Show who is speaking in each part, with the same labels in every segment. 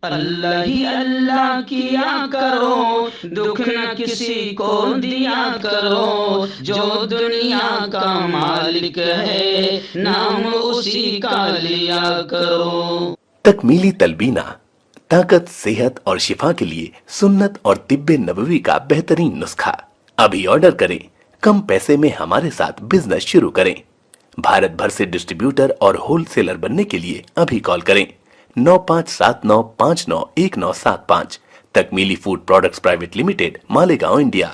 Speaker 1: اللہ ہی اللہ کیا کرو، دکھ نہ کسی کو دیا کرو، جو دنیا کا مالک ہے نام اسی کا لیا کرو۔
Speaker 2: تکمیلی تلبینہ طاقت، صحت اور شفا کے لیے سنت اور طب نبوی کا بہترین نسخہ۔ ابھی آرڈر کریں، کم پیسے میں ہمارے ساتھ بزنس شروع کریں۔ بھارت بھر سے ڈسٹریبیوٹر اور ہول سیلر بننے کے لیے ابھی کال کریں 9579591975۔ Takmili food products private limited, Malegaon, India.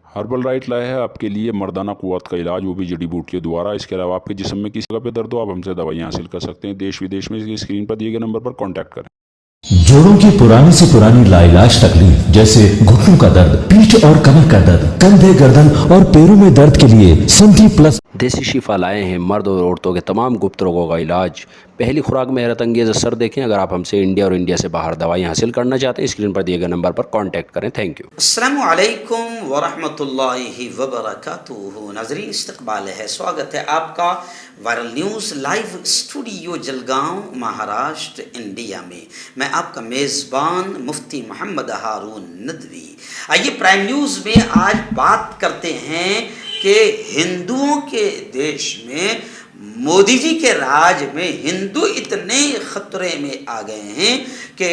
Speaker 3: Herbal right لائے ہے آپ کے لیے مردانہ قوت کا علاج، وہ بھی جڑی بوٹیوں دوارا۔ اس کے علاوہ آپ کے جسم میں کسی جگہ پہ درد ہو، آپ ہم سے دوائیاں حاصل کر سکتے ہیں دیش ودیش میں۔ اسکرین پر دیے گئے نمبر پر کانٹیکٹ کریں۔
Speaker 4: جوڑوں کی پرانی سے پرانی لاعلاج تکلیف جیسے گھٹنوں کا درد، پیٹھ اور کمر کا درد، کندھے، گردن اور پیروں میں درد کے لیے سنٹی پلس
Speaker 5: دیسی شفا لائے ہیں مرد اور عورتوں کے تمام گپت روگوں کا علاج۔ پہلی خوراک میں حیرت انگیز اثر دیکھیں۔ اگر آپ ہم سے انڈیا اور انڈیا سے باہر دوائیں حاصل کرنا چاہتے ہیں، اسکرین پر دیے گئے نمبر پر کانٹیکٹ کریں۔ Thank you.
Speaker 6: السلام علیکم ورحمۃ اللہ وبرکاتہ۔ ناظرین، استقبال ہے، سواگت ہے آپ کا viral news live studio Jalgaon, Maharashtra, India میں۔ میں آپ کا میزبان مفتی محمد ہارون ندوی۔ آئیے پرائم نیوز میں آج بات کرتے ہیں کہ ہندوؤں کے دیش میں مودی جی کے راج میں ہندو اتنے خطرے میں آ گئے ہیں کہ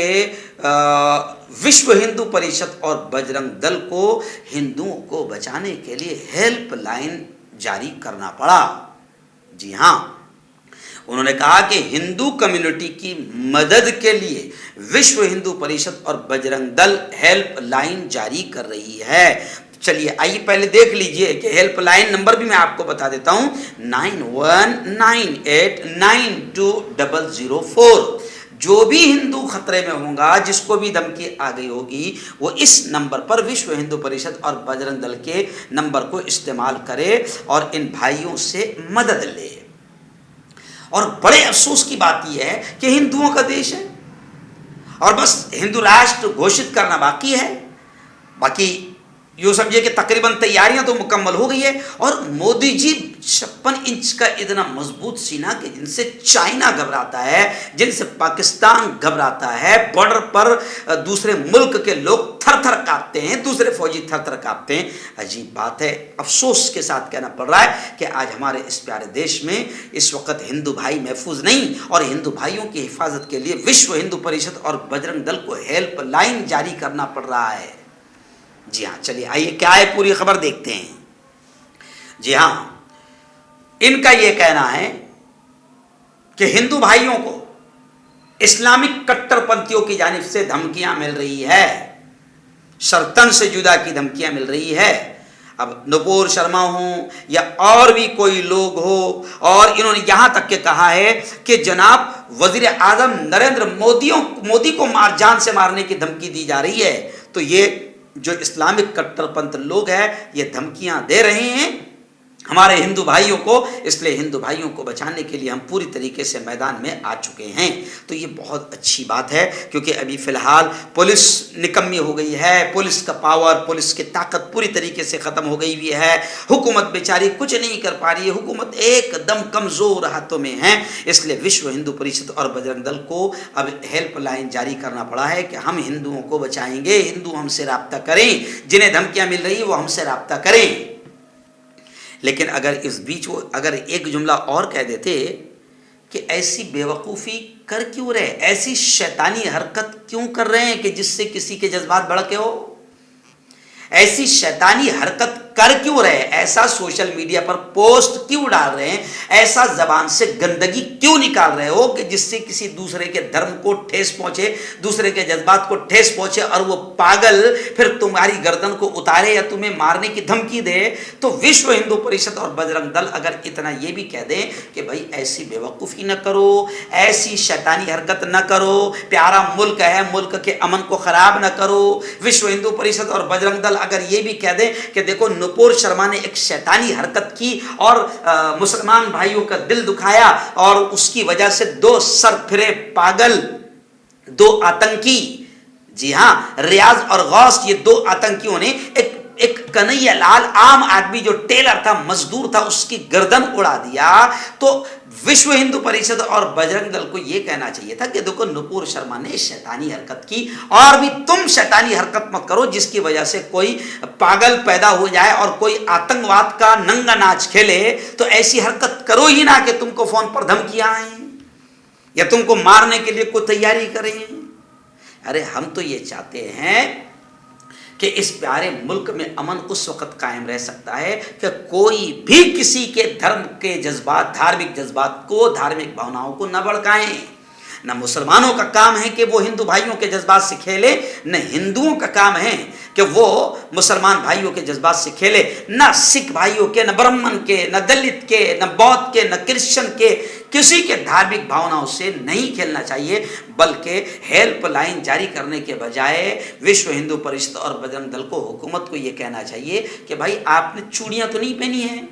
Speaker 6: وشو ہندو پریشد اور بجرنگ دل کو ہندوؤں کو بچانے کے لیے ہیلپ لائن جاری کرنا پڑا۔ جی ہاں، انہوں نے کہا کہ ہندو کمیونٹی کی مدد کے لیے وشو ہندو پریشد اور بجرنگ دل ہیلپ لائن جاری کر رہی ہے۔ چلیے آئیے پہلے دیکھ لیجئے کہ ہیلپ لائن نمبر بھی میں آپ کو بتا دیتا ہوں، 9198920004۔ جو بھی ہندو خطرے میں ہوں گا، جس کو بھی دھمکی آ گئی ہوگی، وہ اس نمبر پر وشو ہندو پریشد اور بجرنگ دل کے نمبر کو استعمال کرے اور ان بھائیوں سے مدد لے۔ اور بڑے افسوس کی بات یہ ہے کہ ہندوؤں کا دیش ہے اور بس ہندو راشٹر گھوشت کرنا باقی ہے۔ باقی یوں سمجھے کہ تقریباً تیاریاں تو مکمل ہو گئی ہے، اور مودی جی 56 انچ کا اتنا مضبوط سینہ کہ جن سے چائنا گھبراتا ہے، جن سے پاکستان گھبراتا ہے، بارڈر پر دوسرے ملک کے لوگ تھر تھر کانپتے ہیں، دوسرے فوجی تھر تھر کانپتے ہیں۔ عجیب بات ہے، افسوس کے ساتھ کہنا پڑ رہا ہے کہ آج ہمارے اس پیارے دیش میں اس وقت ہندو بھائی محفوظ نہیں، اور ہندو بھائیوں کی حفاظت کے لیے وشو ہندو پریشد اور بجرنگ دل کو ہیلپ لائن جاری کرنا پڑ رہا ہے۔ جی ہاں، چلیے آئیے کیا ہے پوری خبر دیکھتے ہیں۔ جی ہاں، ان کا یہ کہنا ہے کہ ہندو بھائیوں کو اسلامک کٹر پنتھیوں کی جانب سے دھمکیاں مل رہی ہے، شرطن سے جدا کی دھمکیاں مل رہی ہے۔ اب نپور شرما ہوں یا اور بھی کوئی لوگ ہو، اور انہوں نے یہاں تک کہ کہا ہے کہ جناب وزیر اعظم نریندر مودی کو جان سے مارنے کی دھمکی دی جا رہی ہے، تو یہ جو اسلامک کٹر پنتھ لوگ ہیں یہ دھمکیاں دے رہے ہیں ہمارے ہندو بھائیوں کو، اس لیے ہندو بھائیوں کو بچانے کے لیے ہم پوری طریقے سے میدان میں آ چکے ہیں۔ تو یہ بہت اچھی بات ہے، کیونکہ ابھی فی الحال پولیس نکمی ہو گئی ہے، پولیس کا پاور، پولیس کی طاقت پوری طریقے سے ختم ہو گئی ہوئی ہے، حکومت بیچاری کچھ نہیں کر پا رہی ہے، حکومت ایک دم کمزور ہاتھوں میں ہے۔ اس لیے وشو ہندو پریشد اور بجرنگ دل کو اب ہیلپ لائن جاری کرنا پڑا ہے کہ ہم ہندوؤں کو بچائیں گے، ہندو ہم سے رابطہ کریں، جنہیں دھمکیاں مل رہی ہیں وہ ہم سے رابطہ کریں۔ لیکن اگر اس بیچ وہ اگر ایک جملہ اور کہہ دیتے کہ ایسی بے وقوفی کر کیوں رہے، ایسی شیطانی حرکت کیوں کر رہے ہیں کہ جس سے کسی کے جذبات بھڑکے ہو، ایسی شیطانی حرکت کر کیوں رہے، ایسا سوشل میڈیا پر پوسٹ کیوں ڈال رہے ہیں، ایسا زبان سے گندگی کیوں نکال رہے ہو کہ جس سے کسی دوسرے کے دھرم کو ٹھیس پہنچے، دوسرے کے جذبات کو ٹھیس پہنچے، اور وہ پاگل پھر تمہاری گردن کو اتارے یا تمہیں مارنے کی دھمکی دے۔ تو وشو ہندو پریشد اور بجرنگ دل اگر اتنا یہ بھی کہہ دیں کہ بھائی ایسی بے وقوفی نہ کرو، ایسی شیطانی حرکت نہ کرو، پیارا ملک ہے، ملک کے امن کو خراب نہ کرو، وشو ہندو پریشد اور بجرنگ دل اگر یہ بھی کہہ دیں کہ دیکھو نپور شرما نے ایک شیطانی حرکت کی اور مسلمان بھائیوں کا دل دکھایا، اور اس کی وجہ سے 2 سر پھرے پاگل، 2 آتنکی، جی ہاں ریاض اور غوث، یہ 2 آتنکیوں نے ایک کنہیا لال عام آدمی جو ٹیلر تھا, مزدور تھا, اس کی گردن اڑا دیا. تو وشو ہندو پریشد اور بجرنگ دل کو یہ کہنا چاہیے تھا کہ دیکھو نپور شرما نے شیطانی حرکت کی, اور بھی تم شیطانی حرکت مت کرو جس کی وجہ سے کوئی پاگل پیدا ہو جائے اور کوئی آتنکواد کا ننگا ناچ کھیلے. تو ایسی حرکت کرو ہی نہ کہ تم کو فون پر دھمکیاں آئیں یا تم کو مارنے کے لیے کوئی تیاری کریں. ارے ہم تو یہ چاہتے ہیں کہ اس پیارے ملک میں امن اس وقت قائم رہ سکتا ہے کہ کوئی بھی کسی کے دھرم کے جذبات, دھارمک جذبات کو, دھارمک بھاوناؤں کو نہ بھڑکائیں. نہ مسلمانوں کا کام ہے کہ وہ ہندو بھائیوں کے جذبات سے کھیلے, نہ ہندوؤں کا کام ہے کہ وہ مسلمان بھائیوں کے جذبات سے کھیلے, نہ سکھ بھائیوں کے, نہ برہمن کے, نہ دلت کے, نہ بودھ کے, نہ کرسچن کے, کسی کے دھارمک بھاوناؤں سے نہیں کھیلنا چاہیے. بلکہ ہیلپ لائن جاری کرنے کے بجائے وشو ہندو پریشد اور بجرنگ دل کو, حکومت کو یہ کہنا چاہیے کہ بھائی آپ نے چوڑیاں تو نہیں پہنی ہیں,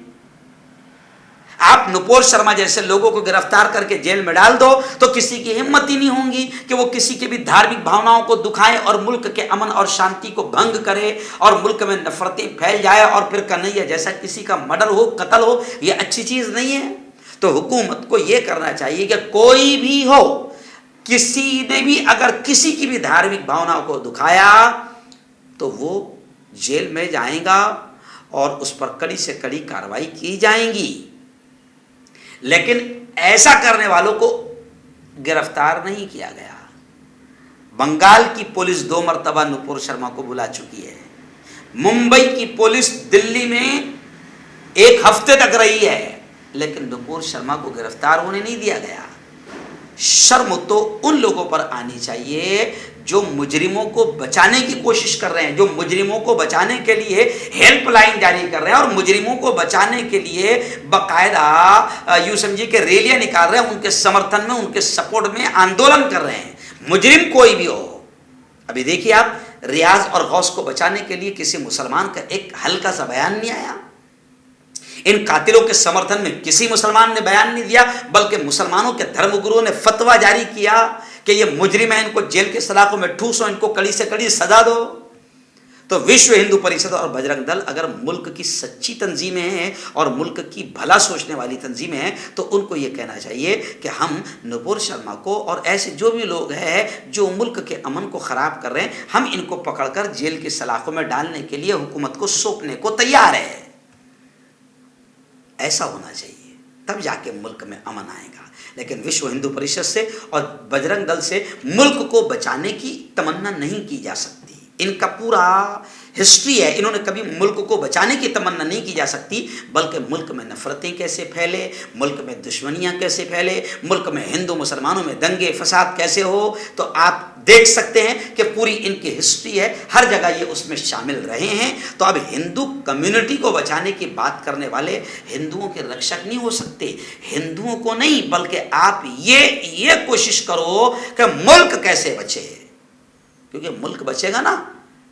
Speaker 6: آپ نپور شرما جیسے لوگوں کو گرفتار کر کے جیل میں ڈال دو تو کسی کی ہمت ہی نہیں ہوگی کہ وہ کسی کے بھی دھارمک بھاوناؤں کو دکھائے اور ملک کے امن اور شانتی کو بھنگ کرے اور ملک میں نفرتیں پھیل جائے اور پھر کنہیا جیسا کسی کا مرڈر ہو, قتل ہو. یہ اچھی چیز نہیں ہے. تو حکومت کو یہ کرنا چاہیے کہ کوئی بھی ہو, کسی نے بھی اگر کسی کی بھی دھارمک بھاوناؤں کو دکھایا تو وہ جیل میں جائیں گا اور اس پر کڑی سے کڑی کارروائی کی جائیں گی. لیکن ایسا کرنے والوں کو گرفتار نہیں کیا گیا. بنگال کی پولیس 2 مرتبہ نپور شرما کو بلا چکی ہے. ممبئی کی پولیس دلی میں 1 ہفتے تک رہی ہے, لیکن نپور شرما کو گرفتار ہونے نہیں دیا گیا. شرم تو ان لوگوں پر آنی چاہیے جو مجرموں کو بچانے کی کوشش کر رہے ہیں, جو مجرموں کو بچانے کے لیے ہیلپ لائن جاری کر رہے ہیں اور مجرموں کو بچانے کے لیے باقاعدہ یوں سمجھیے کہ ریلیاں نکال رہے ہیں, ان کے سمرتھن میں, ان کے سپورٹ میں آندولن کر رہے ہیں. مجرم کوئی بھی ہو. ابھی دیکھیے آپ, ریاض اور غوث کو بچانے کے لیے کسی مسلمان کا ایک ہلکا سا بیان نہیں آیا. ان قاتلوں کے سمرتھن میں کسی مسلمان نے بیان نہیں دیا, بلکہ مسلمانوں کے دھرم گروؤں نے فتویٰ جاری کیا کہ یہ مجرم ہے, ان کو جیل کے سلاخوں میں ٹھوسو, ان کو کڑی سے کڑی سزا دو. تو وشو ہندو پریشد اور بجرنگ دل اگر ملک کی سچی تنظیمیں ہیں اور ملک کی بھلا سوچنے والی تنظیمیں ہیں تو ان کو یہ کہنا چاہیے کہ ہم نپور شرما کو اور ایسے جو بھی لوگ ہیں جو ملک کے امن کو خراب کر رہے ہیں, ہم ان کو پکڑ کر جیل کے سلاخوں میں ڈالنے کے لیے حکومت کو سونپنے کو تیار ہے. ایسا ہونا چاہیے, تب جا کے ملک میں امن آئے گا. لیکن وشو ہندو پریشد سے اور بجرنگ دل سے ملک کو بچانے کی تمنا نہیں کی جا سکتی. ان کا پورا ہسٹری ہے, انہوں نے کبھی ملک کو بچانے کی تمنا نہیں کی جا سکتی, بلکہ ملک میں نفرتیں کیسے پھیلے, ملک میں دشمنیاں کیسے پھیلے, ملک میں ہندو مسلمانوں میں دنگے فساد کیسے ہو. تو آپ دیکھ سکتے ہیں کہ پوری ان کی ہسٹری ہے, ہر جگہ یہ اس میں شامل رہے ہیں. تو اب ہندو کمیونٹی کو بچانے کی بات کرنے والے ہندوؤں کے رکشک نہیں ہو سکتے. ہندوؤں کو نہیں, بلکہ آپ یہ کوشش کرو کہ ملک کیسے بچے, کیونکہ ملک بچے گا نا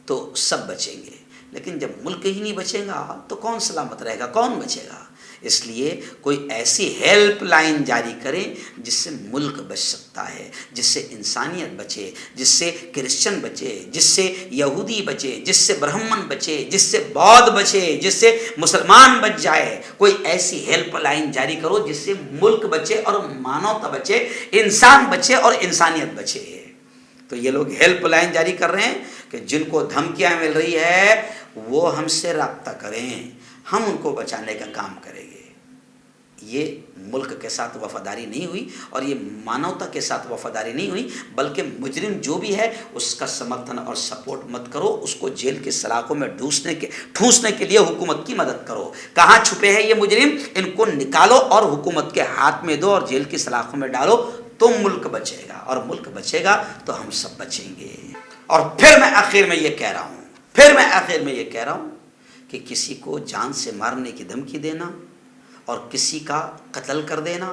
Speaker 6: تو سب بچیں گے. لیکن جب ملک ہی نہیں بچے گا تو کون سلامت رہے گا, کون بچے گا. اس لیے کوئی ایسی ہیلپ لائن جاری کریں جس سے ملک بچ سکتا ہے, جس سے انسانیت بچے, جس سے کرسچن بچے, جس سے یہودی بچے, جس سے برہمن بچے, جس سے بودھ بچے, جس سے مسلمان بچ جائے. کوئی ایسی ہیلپ لائن جاری کرو جس سے ملک بچے اور مانوتا بچے, انسان بچے اور انسانیت بچے. تو یہ لوگ ہیلپ لائن جاری کر رہے ہیں کہ جن کو دھمکیاں مل رہی ہے وہ ہم سے رابطہ کریں, ہم ان کو بچانے کا کام کریں گے. یہ ملک کے ساتھ وفاداری نہیں ہوئی اور یہ مانوتا کے ساتھ وفاداری نہیں ہوئی, بلکہ مجرم جو بھی ہے اس کا سمرتھن اور سپورٹ مت کرو, اس کو جیل کے سلاخوں میں ٹھوسنے کے لیے حکومت کی مدد کرو. کہاں چھپے ہیں یہ مجرم, ان کو نکالو اور حکومت کے ہاتھ میں دو اور جیل کی سلاخوں میں ڈالو, تو ملک بچے گا, اور ملک بچے گا تو ہم سب بچیں گے. اور پھر میں آخر میں یہ کہہ رہا ہوں کہ کسی کو جان سے مارنے کی دھمکی دینا اور کسی کا قتل کر دینا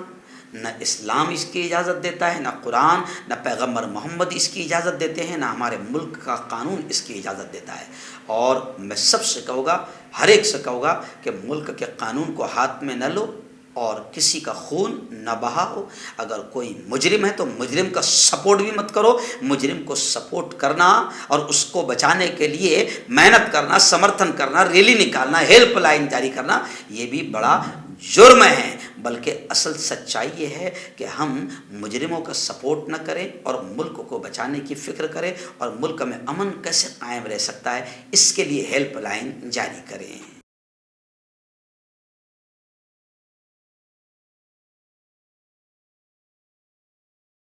Speaker 6: نہ اسلام اس کی اجازت دیتا ہے, نہ قرآن, نہ پیغمبر محمد اس کی اجازت دیتے ہیں, نہ ہمارے ملک کا قانون اس کی اجازت دیتا ہے. اور میں سب سے کہوں گا, ہر ایک سے کہوں گا کہ ملک کے قانون کو ہاتھ میں نہ لو اور کسی کا خون نہ بہاؤ. اگر کوئی مجرم ہے تو مجرم کا سپورٹ بھی مت کرو. مجرم کو سپورٹ کرنا اور اس کو بچانے کے لیے محنت کرنا، سمرتھن کرنا، ریلی نکالنا، ہیلپ لائن جاری کرنا، یہ بھی بڑا جرم ہے. بلکہ اصل سچائی یہ ہے کہ ہم مجرموں کا سپورٹ نہ کریں اور ملک کو بچانے کی فکر کریں اور ملک میں امن کیسے قائم رہ سکتا ہے اس کے لیے ہیلپ لائن جاری کریں.